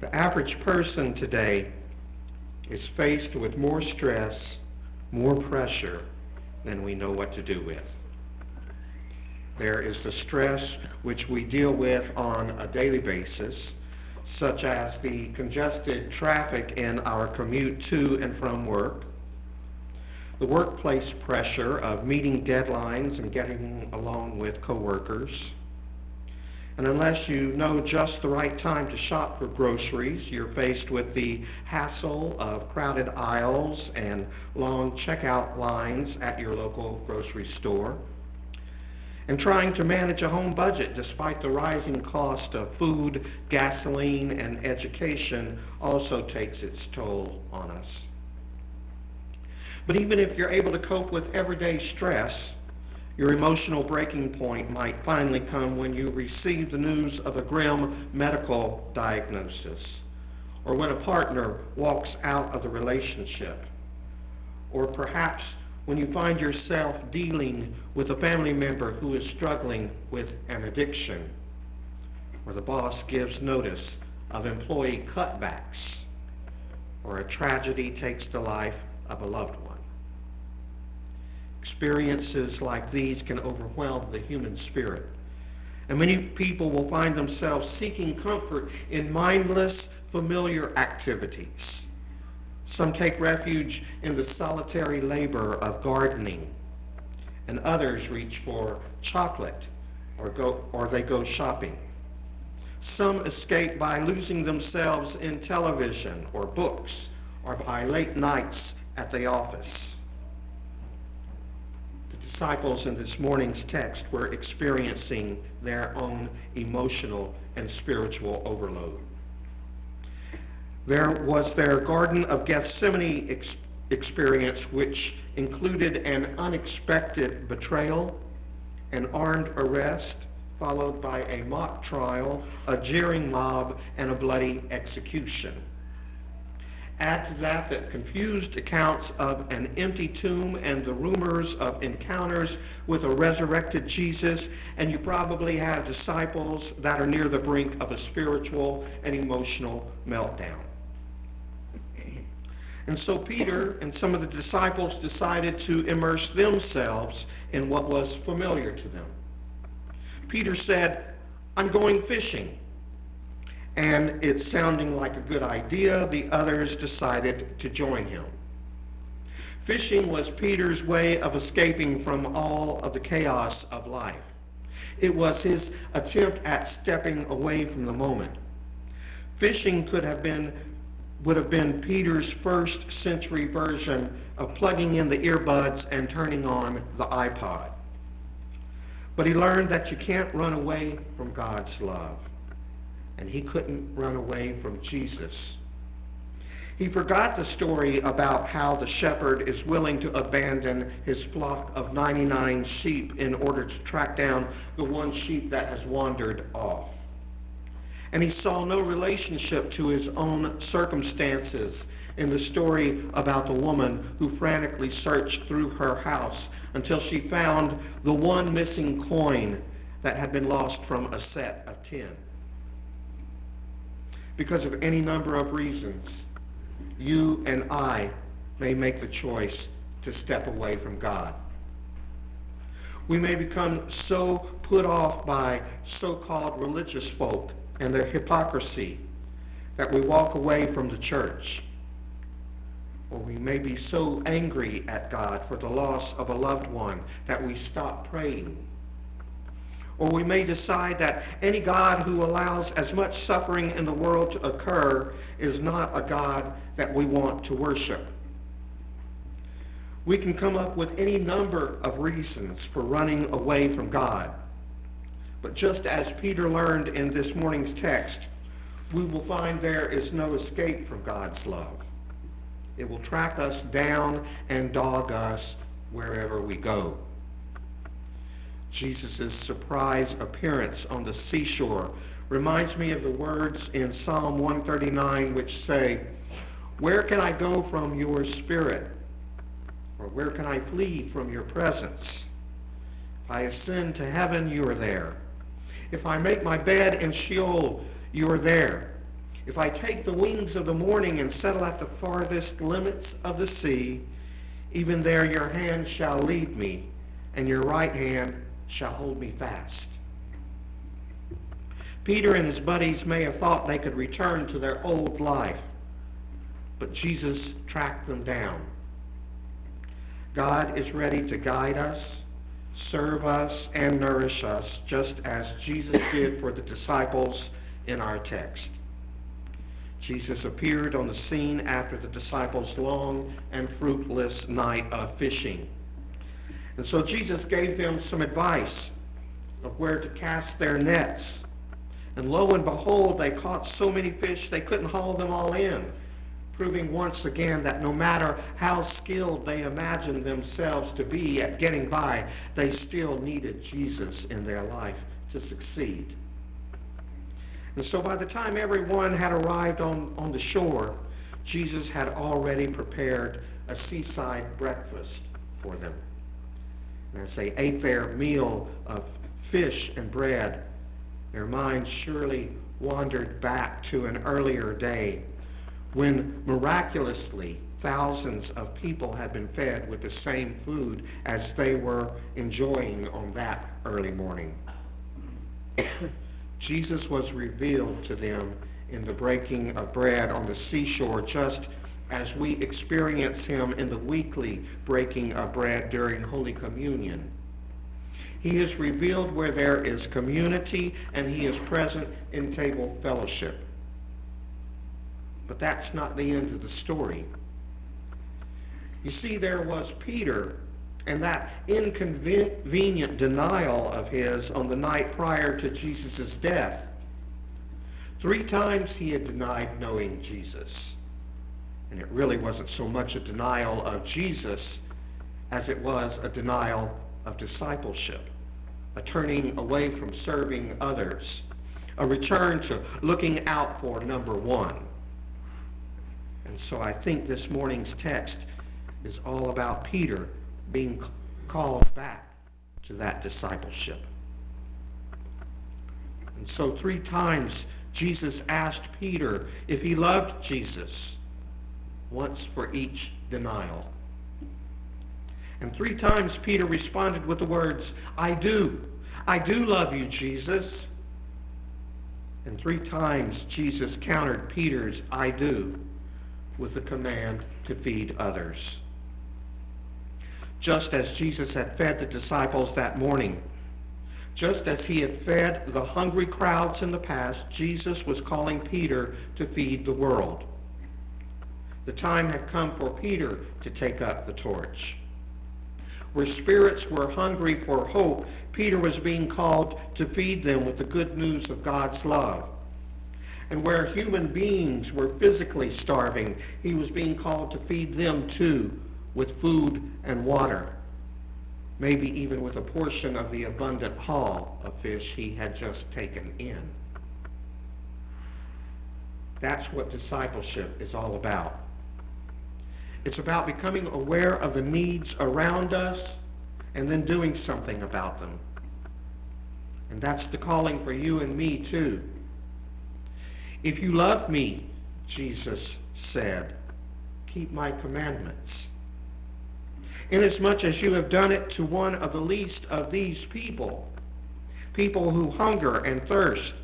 The average person today is faced with more stress, more pressure than we know what to do with. There is the stress which we deal with on a daily basis, such as the congested traffic in our commute to and from work, the workplace pressure of meeting deadlines and getting along with coworkers. And unless you know just the right time to shop for groceries, you're faced with the hassle of crowded aisles and long checkout lines at your local grocery store. And trying to manage a home budget despite the rising cost of food, gasoline, and education also takes its toll on us. But even if you're able to cope with everyday stress, your emotional breaking point might finally come when you receive the news of a grim medical diagnosis, or when a partner walks out of the relationship, or perhaps when you find yourself dealing with a family member who is struggling with an addiction, or the boss gives notice of employee cutbacks, or a tragedy takes the life of a loved one. Experiences like these can overwhelm the human spirit, and many people will find themselves seeking comfort in mindless, familiar activities. Some take refuge in the solitary labor of gardening, and others reach for chocolate or they go shopping. Some escape by losing themselves in television or books, or by late nights at the office. Disciples in this morning's text were experiencing their own emotional and spiritual overload. There was their Garden of Gethsemane experience, which included an unexpected betrayal, an armed arrest, followed by a mock trial, a jeering mob, and a bloody execution. Add to that the confused accounts of an empty tomb and the rumors of encounters with a resurrected Jesus, and you probably have disciples that are near the brink of a spiritual and emotional meltdown. And so Peter and some of the disciples decided to immerse themselves in what was familiar to them. Peter said, "I'm going fishing." And it's sounding like a good idea. The others decided to join him. Fishing was Peter's way of escaping from all of the chaos of life. It was his attempt at stepping away from the moment. Fishing would have been Peter's first century version of plugging in the earbuds and turning on the iPod. But he learned that you can't run away from God's love. And he couldn't run away from Jesus. He forgot the story about how the shepherd is willing to abandon his flock of 99 sheep in order to track down the one sheep that has wandered off. And he saw no relationship to his own circumstances in the story about the woman who frantically searched through her house until she found the one missing coin that had been lost from a set of 10. Because of any number of reasons, you and I may make the choice to step away from God. We may become so put off by so-called religious folk and their hypocrisy that we walk away from the church. Or we may be so angry at God for the loss of a loved one that we stop praying. Or we may decide that any God who allows as much suffering in the world to occur is not a God that we want to worship. We can come up with any number of reasons for running away from God. But just as Peter learned in this morning's text, we will find there is no escape from God's love. It will track us down and dog us wherever we go. Jesus' surprise appearance on the seashore reminds me of the words in Psalm 139 which say, "Where can I go from your spirit? Or where can I flee from your presence? If I ascend to heaven, you are there. If I make my bed in Sheol, you are there. If I take the wings of the morning and settle at the farthest limits of the sea, even there your hand shall lead me, and your right hand shall hold me fast. Peter and his buddies may have thought they could return to their old life, but Jesus tracked them down. God is ready to guide us, serve us, and nourish us, just as Jesus did for the disciples in our text. Jesus appeared on the scene after the disciples' long and fruitless night of fishing. And so Jesus gave them some advice of where to cast their nets. And lo and behold, they caught so many fish they couldn't haul them all in, proving once again that no matter how skilled they imagined themselves to be at getting by, they still needed Jesus in their life to succeed. And so by the time everyone had arrived on the shore, Jesus had already prepared a seaside breakfast for them. And as they ate their meal of fish and bread, their minds surely wandered back to an earlier day when miraculously thousands of people had been fed with the same food as they were enjoying on that early morning. Jesus was revealed to them in the breaking of bread on the seashore, just as we experience him in the weekly breaking of bread during Holy Communion. He is revealed where there is community, and he is present in table fellowship. But that's not the end of the story. You see, there was Peter and that inconvenient denial of his on the night prior to Jesus' death. 3 times he had denied knowing Jesus. And it really wasn't so much a denial of Jesus as it was a denial of discipleship, a turning away from serving others, a return to looking out for number one. And so I think this morning's text is all about Peter being called back to that discipleship. And so 3 times Jesus asked Peter if he loved Jesus, once for each denial. And 3 times Peter responded with the words, I do love you, Jesus. And 3 times Jesus countered Peter's I do with the command to feed others. Just as Jesus had fed the disciples that morning, just as he had fed the hungry crowds in the past, Jesus was calling Peter to feed the world. The time had come for Peter to take up the torch. Where spirits were hungry for hope, Peter was being called to feed them with the good news of God's love. And where human beings were physically starving, he was being called to feed them too with food and water, maybe even with a portion of the abundant haul of fish he had just taken in. That's what discipleship is all about. It's about becoming aware of the needs around us and then doing something about them. And that's the calling for you and me too. If you love me, Jesus said, keep my commandments. Inasmuch as you have done it to one of the least of these people who hunger and thirst,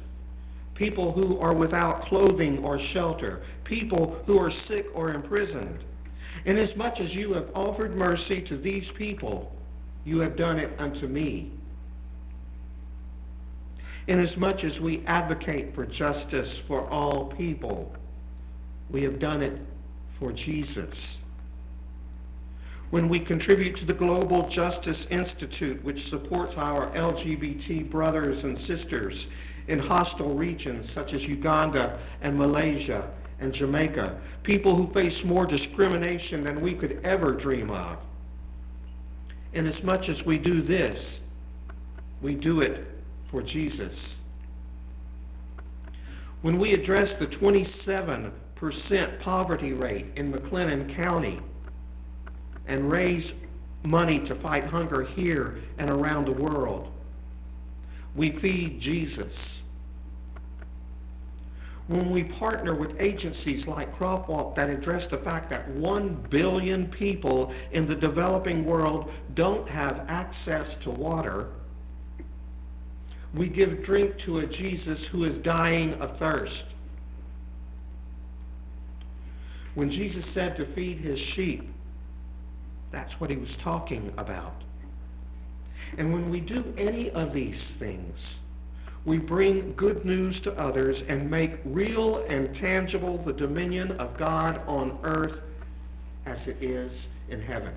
people who are without clothing or shelter, people who are sick or imprisoned, inasmuch as you have offered mercy to these people, you have done it unto me. Inasmuch as we advocate for justice for all people, we have done it for Jesus. When we contribute to the Global Justice Institute, which supports our LGBT brothers and sisters in hostile regions such as Uganda and Malaysia and Jamaica, people who face more discrimination than we could ever dream of. Inasmuch as we do this, we do it for Jesus. When we address the 27% poverty rate in McLennan County and raise money to fight hunger here and around the world, we feed Jesus. when we partner with agencies like CropWalk that address the fact that 1 billion people in the developing world don't have access to water, we give drink to a Jesus who is dying of thirst. When Jesus said to feed his sheep, that's what he was talking about. And when we do any of these things, we bring good news to others and make real and tangible the dominion of God on earth as it is in heaven.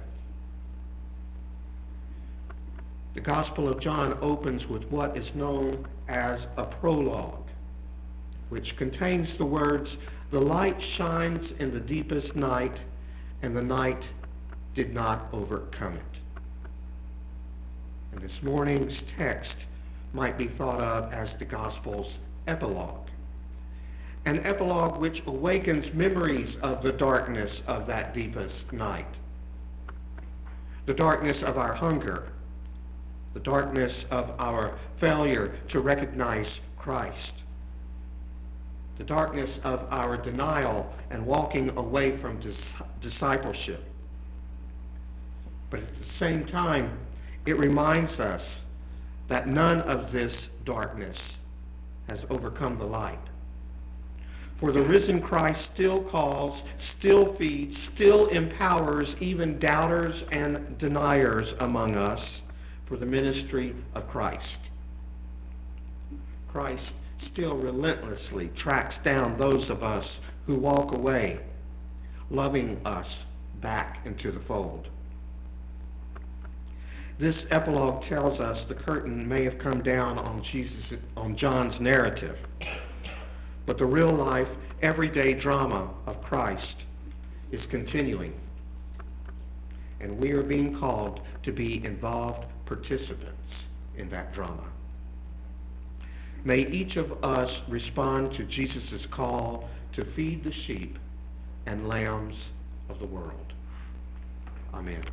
The Gospel of John opens with what is known as a prologue, which contains the words, "The light shines in the deepest night, and the night did not overcome it." And this morning's text might be thought of as the Gospel's epilogue. An epilogue which awakens memories of the darkness of that deepest night. The darkness of our hunger, the darkness of our failure to recognize Christ, the darkness of our denial and walking away from discipleship. But at the same time, it reminds us that none of this darkness has overcome the light. For the risen Christ still calls, still feeds, still empowers even doubters and deniers among us for the ministry of Christ. Christ still relentlessly tracks down those of us who walk away, loving us back into the fold. This epilogue tells us the curtain may have come down on John's narrative, but the real life, everyday drama of Christ is continuing, and we are being called to be involved participants in that drama. May each of us respond to Jesus' call to feed the sheep and lambs of the world. Amen.